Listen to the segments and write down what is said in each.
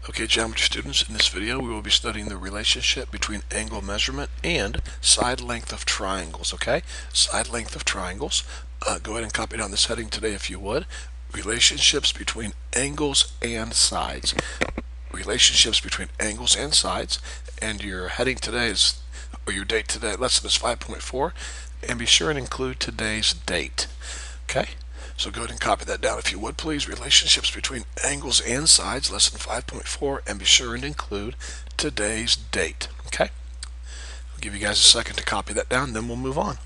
Okay, geometry students, in this video we will be studying the relationship between angle measurement and side length of triangles, okay? Side length of triangles. Go ahead and copy down this heading today if you would. Relationships between angles and sides. Relationships between angles and sides. And your heading today is, or your date today, lesson is 5.4. And be sure and include today's date, okay? So go ahead and copy that down if you would, please. Relationships between angles and sides, lesson 5.4, and be sure and include today's date. Okay? I'll give you guys a second to copy that down, then we'll move on.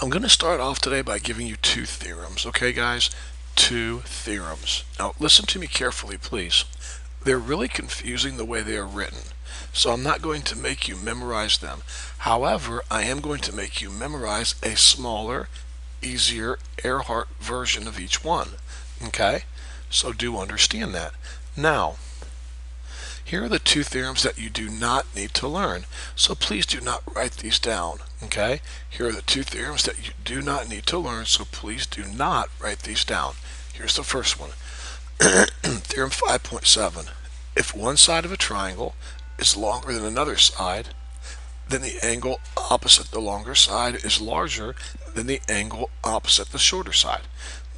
I'm going to start off today by giving you two theorems, okay, guys? Two theorems. Now, listen to me carefully, please. They're really confusing the way they are written, so I'm not going to make you memorize them. However, I am going to make you memorize a smaller, easier Earhart version of each one. Okay? So do understand that. Now, here are the two theorems that you do not need to learn. So please do not write these down. Okay? Here are the two theorems that you do not need to learn, so please do not write these down. Here's the first one. Theorem 5.7. If one side of a triangle is longer than another side, then the angle opposite the longer side is larger than the angle opposite the shorter side.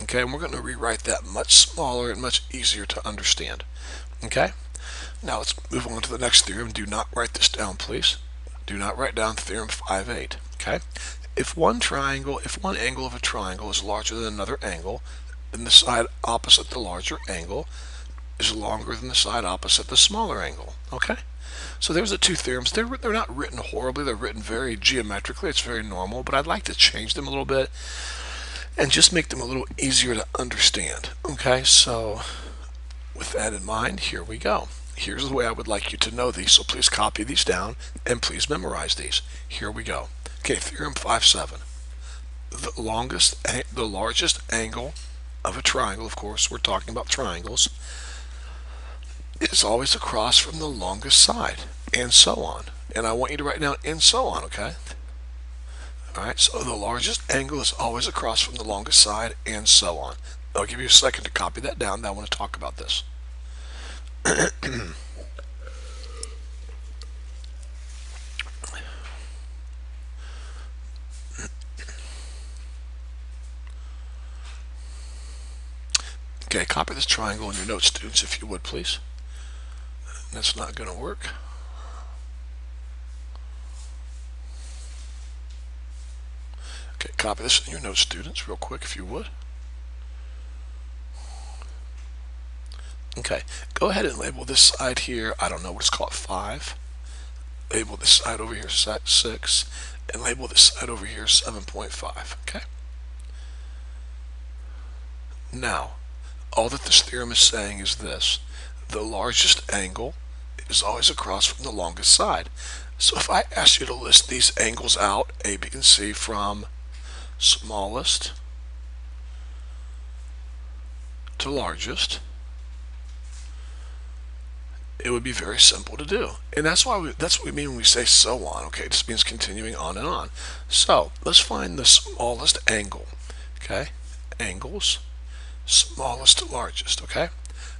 Okay, and we're going to rewrite that much smaller and much easier to understand. Okay, now let's move on to the next theorem. Do not write this down, please. Do not write down Theorem 5.8. Okay, if one angle of a triangle is larger than another angle, then the side opposite the larger angle is longer than the side opposite the smaller angle. Okay? So there's the two theorems. They're not written horribly. They're written very geometrically. It's very normal, but I'd like to change them a little bit and just make them a little easier to understand. Okay? So with that in mind, here we go. Here's the way I would like you to know these, so please copy these down and please memorize these. Here we go. Okay, Theorem 5.7. The largest angle of a triangle, of course, we're talking about triangles, is always across from the longest side, and so on. And I want you to write down and so on, okay? Alright, so the largest angle is always across from the longest side, and so on. I'll give you a second to copy that down. Now I want to talk about this. Okay, copy this triangle in your notes, students, if you would, please. That's not going to work. Okay, copy this in your notes, students, real quick, if you would. Okay, go ahead and label this side here, I don't know, let's call it 5. Label this side over here 6, and label this side over here 7.5, okay? Now, all that this theorem is saying is this: the largest angle is always across from the longest side. So if I ask you to list these angles out, A, B, and C, from smallest to largest, it would be very simple to do. And that's what we mean when we say so on, okay? This means continuing on and on. So let's find the smallest angle, okay? Angles, smallest to largest, okay?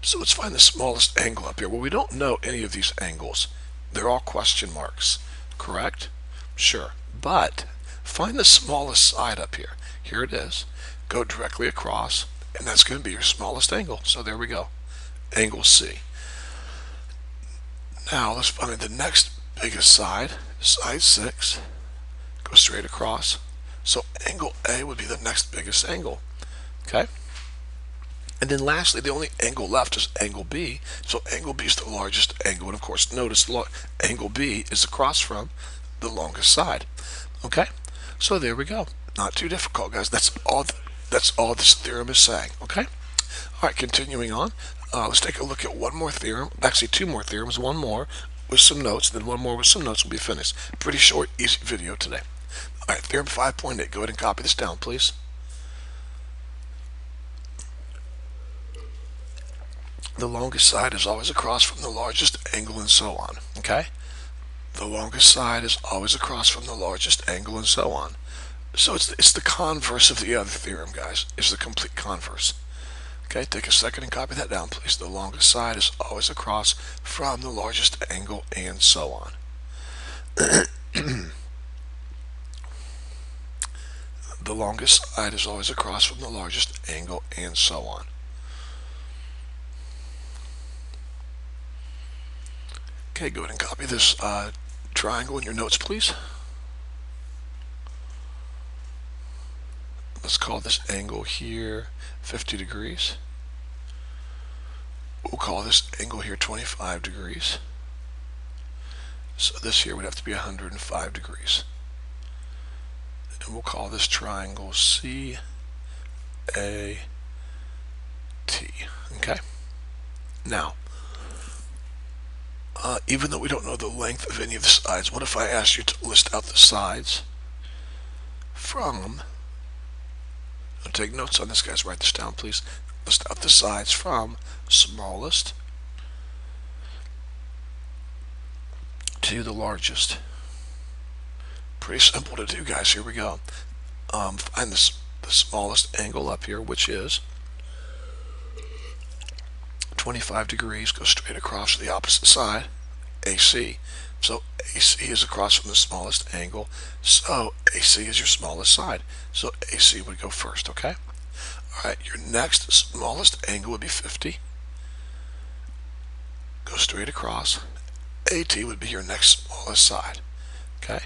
So let's find the smallest angle up here. Well, we don't know any of these angles. They're all question marks, correct? Sure. But find the smallest side up here. Here it is. Go directly across, and that's going to be your smallest angle. So there we go. Angle C. Now let's find the next biggest side, side 6. Go straight across. So angle A would be the next biggest angle, okay? And then lastly, the only angle left is angle B. So angle B is the largest angle. And of course, notice angle B is across from the longest side. Okay? So there we go. Not too difficult, guys. That's all this theorem is saying. Okay? All right, continuing on. Let's take a look at one more theorem. Actually, two more theorems. One more with some notes, then one more with some notes will be finished. Pretty short, easy video today. All right, Theorem 5.8. Go ahead and copy this down, please. The longest side is always across from the largest angle, and so on. Okay? The longest side is always across from the largest angle, and so on. So it's the converse of the other theorem, guys. It's the complete converse. Okay, take a second and copy that down, please. The longest side is always across from the largest angle, and so on. The longest side is always across from the largest angle, and so on. Okay, go ahead and copy this triangle in your notes, please. Let's call this angle here 50 degrees. We'll call this angle here 25 degrees. So this here would have to be 105 degrees. And we'll call this triangle CAT. Okay? Now, even though we don't know the length of any of the sides, what if I asked you to list out the sides from, take notes on this, guys, write this down, please. List out the sides from smallest to the largest. Pretty simple to do, guys. Here we go. Find the smallest angle up here, which is 25 degrees. Go straight across to the opposite side, AC. So AC is across from the smallest angle. So AC is your smallest side. So AC would go first, okay? All right, your next smallest angle would be 50. Go straight across. AT would be your next smallest side, okay?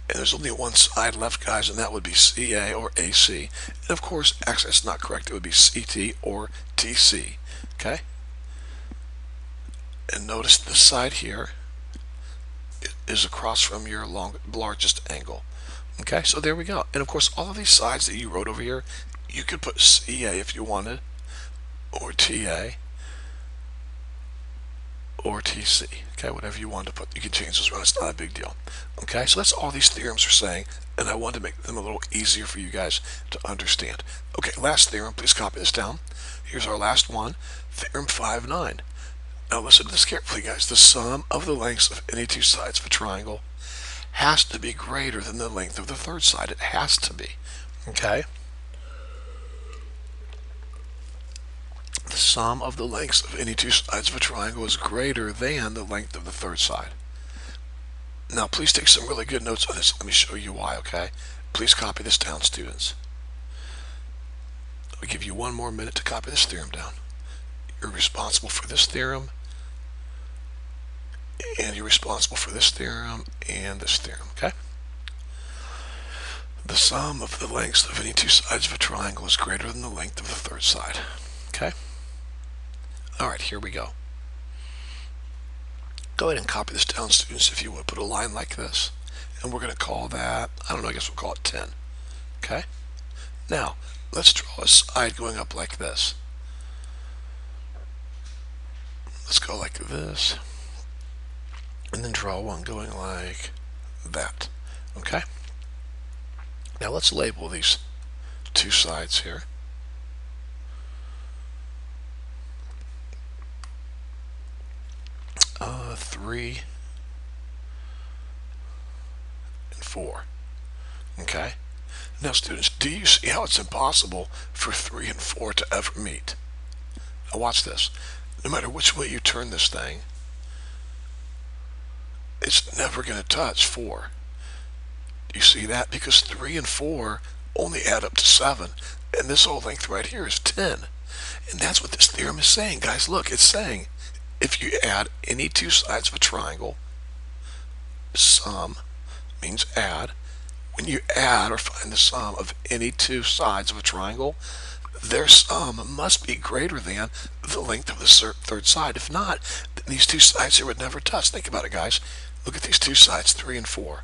And there's only one side left, guys, and that would be CA or AC. And of course, actually, that's not correct. It would be CT or TC, okay? And notice this side here is across from your largest angle. Okay, so there we go. And of course, all of these sides that you wrote over here, you could put CA if you wanted, or TA, or TC. Okay, whatever you want to put, you can change those around. It's not a big deal. Okay, so that's all these theorems are saying, and I wanted to make them a little easier for you guys to understand. Okay, last theorem, please copy this down. Here's our last one, Theorem 5.9. Now listen to this carefully, guys. The sum of the lengths of any two sides of a triangle has to be greater than the length of the third side. It has to be. Okay? The sum of the lengths of any two sides of a triangle is greater than the length of the third side. Now please take some really good notes on this. Let me show you why, okay? Please copy this down, students. I'll give you one more minute to copy this theorem down. You're responsible for this theorem, and you're responsible for this theorem and this theorem, okay? The sum of the lengths of any two sides of a triangle is greater than the length of the third side, okay? All right, here we go. Go ahead and copy this down, students, if you would. Put a line like this, and we're going to call that, I don't know, I guess we'll call it 10, okay? Now, let's draw a side going up like this. Let's go like this, and then draw one going like that, okay? Now let's label these two sides here. Three and 4, okay? Now students, do you see how it's impossible for 3 and 4 to ever meet? Now watch this. No matter which way you turn this thing, it's never going to touch 4. Do you see that? Because 3 and 4 only add up to 7, and this whole length right here is 10. And that's what this theorem is saying, guys. Look, it's saying if you add any two sides of a triangle, sum means add. When you add or find the sum of any two sides of a triangle, their sum must be greater than the length of the third side. If not, then these two sides here would never touch. Think about it, guys. Look at these two sides, 3 and 4.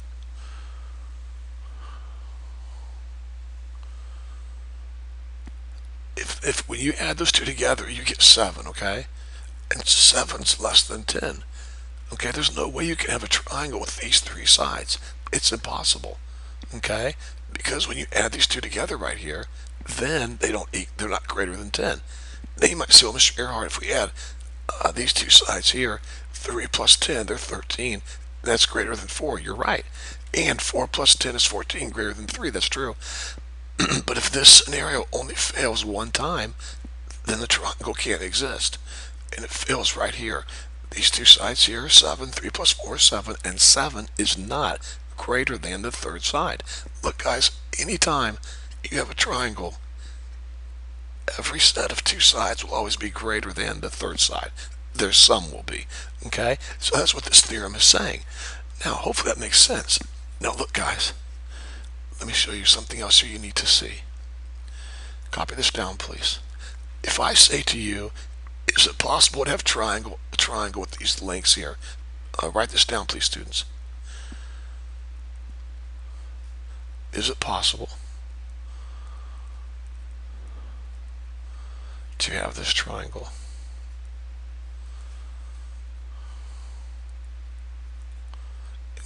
If when you add those two together, you get 7, okay? And 7's less than 10. Okay, there's no way you can have a triangle with these three sides. It's impossible. Okay? Because when you add these two together right here, then they're not greater than 10. Now you might say, well, Mr. Earhart, if we add these two sides here, 3 plus 10, they're 13. That's greater than 4. You're right. And 4 plus 10 is 14, greater than 3. That's true. But if this scenario only fails one time, then the triangle can't exist. And it fails right here. These two sides here are 7, 3 plus 4 is 7, and 7 is not greater than the third side. Look guys, anytime you have a triangle, every set of two sides will always be greater than the third side. Their sum will be. Okay? So that's what this theorem is saying. Now, hopefully that makes sense. Now look guys, let me show you something else here you need to see. Copy this down, please. If I say to you, is it possible to have a triangle with these lengths here? Write this down, please, students. Is it possible to have this triangle?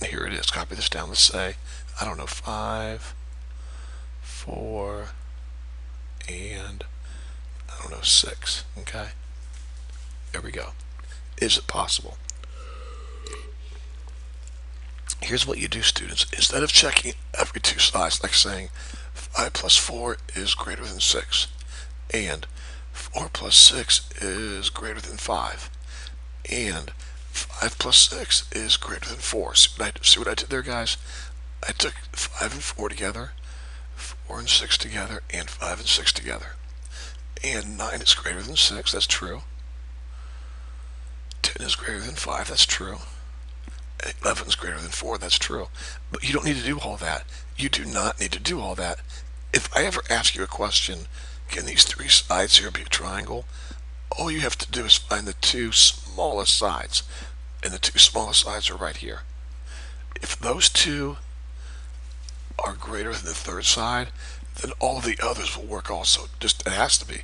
And here it is. Copy this down. Let's say, I don't know, 5, 4, and I don't know, 6. Okay? There we go. Is it possible? Here's what you do, students. Instead of checking every two sides, like saying 5 plus 4 is greater than 6, and 4 plus 6 is greater than 5, and 5 plus 6 is greater than 4. See what I did there, guys? I took 5 and 4 together, 4 and 6 together, and 5 and 6 together. And 9 is greater than 6, that's true. 10 is greater than 5, that's true. 11 is greater than 4, that's true. But you don't need to do all that. You do not need to do all that. If I ever ask you a question, can these three sides here be a triangle? All you have to do is find the two smallest sides. And the two smallest sides are right here. If those two are greater than the third side, then all of the others will work also. Just, it has to be.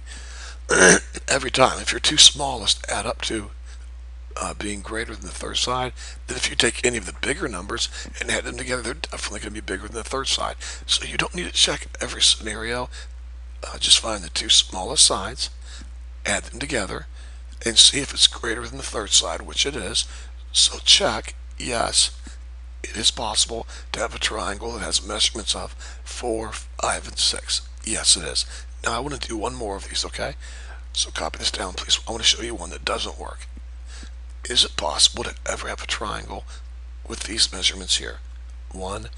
Every time. If your two smallest add up to being greater than the third side, then if you take any of the bigger numbers and add them together, they're definitely going to be bigger than the third side. So you don't need to check every scenario. Just find the two smallest sides, add them together, and see if it's greater than the third side, which it is. So check, yes, it is possible to have a triangle that has measurements of 4, 5, and 6. Yes, it is. Now I want to do one more of these, okay? So copy this down, please. I want to show you one that doesn't work. Is it possible to ever have a triangle with these measurements here? 1,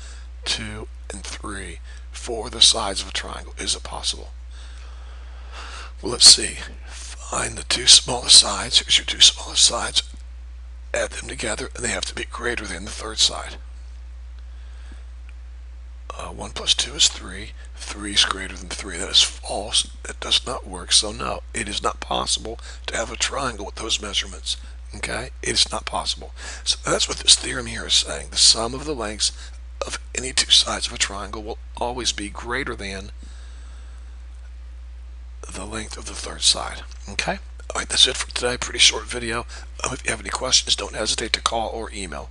2, and 3 for the sides of a triangle. Is it possible? Well, let's see. Find the two smallest sides. Here's your two smallest sides. Add them together, and they have to be greater than the third side. 1 plus 2 is 3. 3 is greater than 3. That is false. That does not work. So no, it is not possible to have a triangle with those measurements. Okay? It is not possible. So that's what this theorem here is saying. The sum of the lengths of any two sides of a triangle will always be greater than the length of the third side. Okay? Alright, that's it for today. Pretty short video. If you have any questions, don't hesitate to call or email.